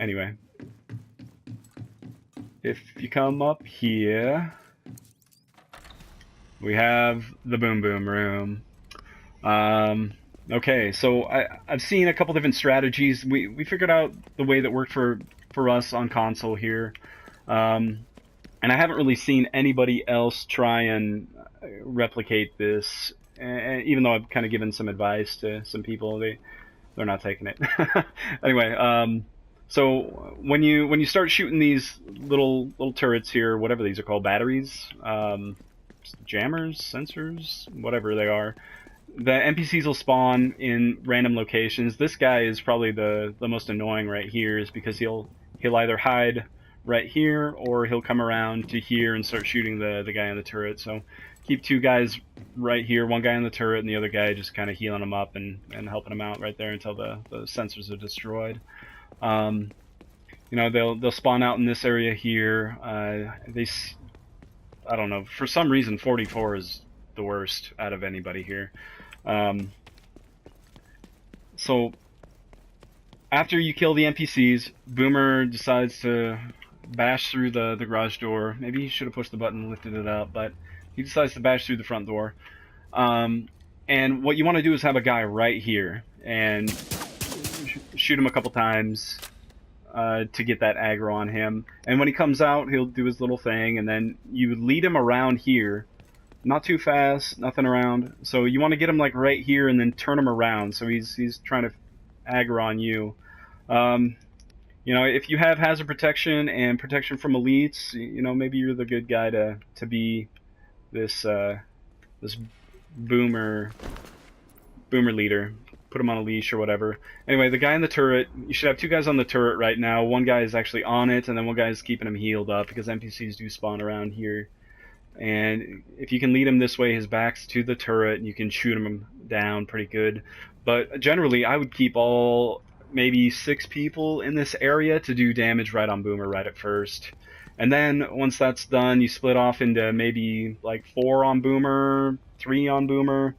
Anyway, if you come up here, we have the Boom Boom Room. Okay, so I've seen a couple different strategies. We figured out the way that worked for us on console here. And I haven't really seen anybody else try and replicate this. And even though I've kind of given some advice to some people, they're not taking it. Anyway, so when you start shooting these little turrets here, whatever these are called, batteries, jammers, sensors, whatever they are, the NPCs will spawn in random locations. This guy is probably the most annoying right here, is because he'll either hide right here or he'll come around to here and start shooting the guy on the turret. So keep two guys right here, one guy on the turret and the other guy just kind of healing him up and helping him out right there until the sensors are destroyed. You know, they'll spawn out in this area here. I don't know, for some reason 44 is the worst out of anybody here. So after you kill the NPCs, Boomer decides to bash through the garage door. Maybe he should have pushed the button and lifted it up, but he decides to bash through the front door. And what you want to do is have a guy right here and shoot him a couple times to get that aggro on him. And when he comes out, he'll do his little thing, and then you lead him around here. Not too fast, nothing around. So you want to get him like right here and then turn him around so he's trying to aggro on you. You know, if you have hazard protection and protection from elites, you know, maybe you're the good guy to be this this boomer leader. Put him on a leash or whatever. Anyway, the guy in the turret, you should have two guys on the turret right now. One guy is actually on it, and then one guy is keeping him healed up because NPCs do spawn around here. And if you can lead him this way, his back's to the turret, and you can shoot him down pretty good. But generally, I would keep all maybe 6 people in this area to do damage right on Boomer right at first. And then once that's done, you split off into maybe like 4 on Boomer, 3 on Boomer.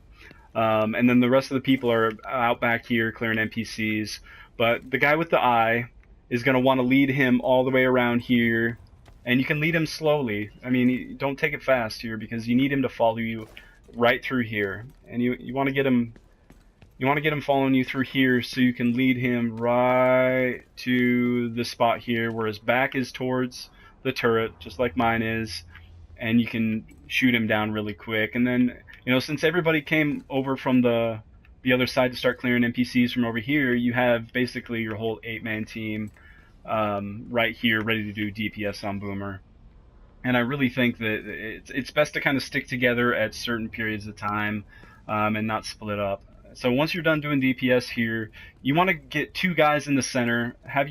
And then the rest of the people are out back here clearing NPCs. But the guy with the eye is going to want to lead him all the way around here. And you can lead him slowly. I mean, don't take it fast here because you need him to follow you right through here. And you want to get him following you through here so you can lead him right to the spot here where his back is towards the turret, just like mine is. And you can shoot him down really quick. And then, you know, since everybody came over from the other side to start clearing NPCs from over here, you have basically your whole 8-man team right here ready to do DPS on Boomer. And I really think that it's best to kind of stick together at certain periods of time and not split up. So once you're done doing DPS here, you want to get 2 guys in the center, have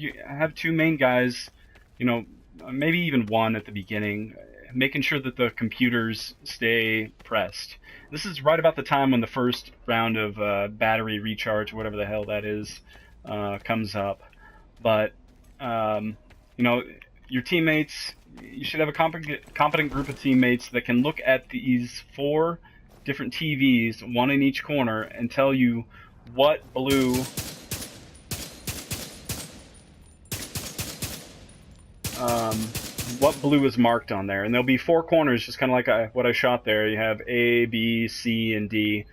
2 main guys, you know, maybe even 1 at the beginning, making sure that the computers stay pressed. This is right about the time when the first round of battery recharge, whatever the hell that is, comes up. But you know, your teammates, you should have a competent group of teammates that can look at these 4 different TVs, 1 in each corner, and tell you what blue is marked on there. And there'll be 4 corners, just kind of like what I shot there. You have A, B, C, and D.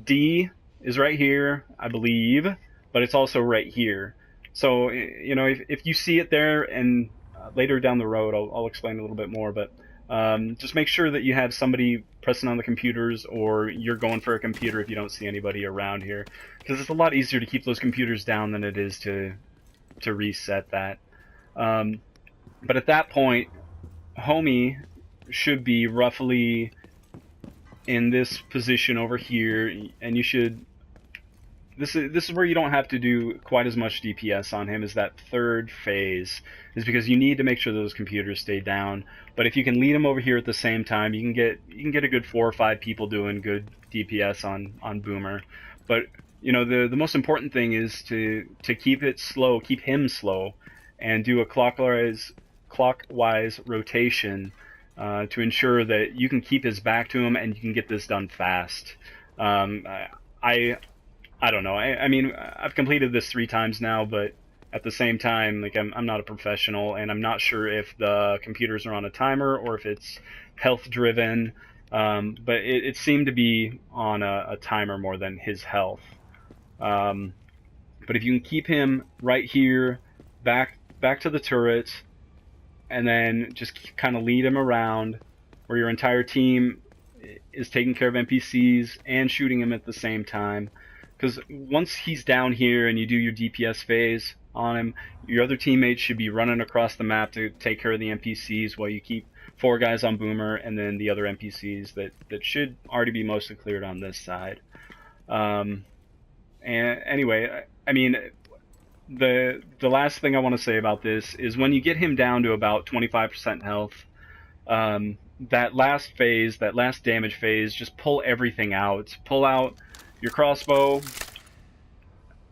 D is right here, I believe, but it's also right here. So, you know, if you see it there, and later down the road I'll explain a little bit more, but just make sure that you have somebody pressing on the computers, or you're going for a computer if you don't see anybody around here, because it's a lot easier to keep those computers down than it is to reset that. But at that point, Homie should be roughly in this position over here, and you should... This is where you don't have to do quite as much DPS on him, is that 3rd phase, is because you need to make sure those computers stay down. But if you can lead them over here at the same time, you can get a good 4 or 5 people doing good DPS on Boomer. But you know, the most important thing is to keep it slow, keep him slow, and do a clockwise rotation to ensure that you can keep his back to him and you can get this done fast. I don't know. I mean, I've completed this 3 times now, but at the same time, like I'm not a professional, and I'm not sure if the computers are on a timer or if it's health driven. But it seemed to be on a timer more than his health. Um, but if you can keep him right here, back to the turret, and then just kind of lead him around, where your entire team is taking care of NPCs and shooting him at the same time. Because once he's down here and you do your DPS phase on him, your other teammates should be running across the map to take care of the NPCs while you keep 4 guys on Boomer and then the other NPCs that should already be mostly cleared on this side. And anyway, I mean, the last thing I want to say about this is when you get him down to about 25% health, that last phase, that last damage phase, just pull everything out. Pull out your crossbow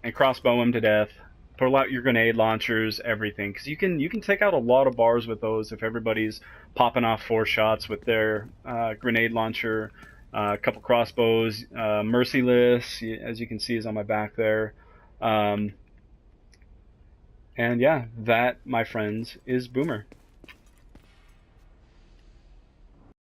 and crossbow him to death. Pull out your grenade launchers, everything, because you can take out a lot of bars with those if everybody's popping off 4 shots with their grenade launcher. A couple crossbows, merciless, as you can see, is on my back there. And yeah, that, my friends, is Boomer.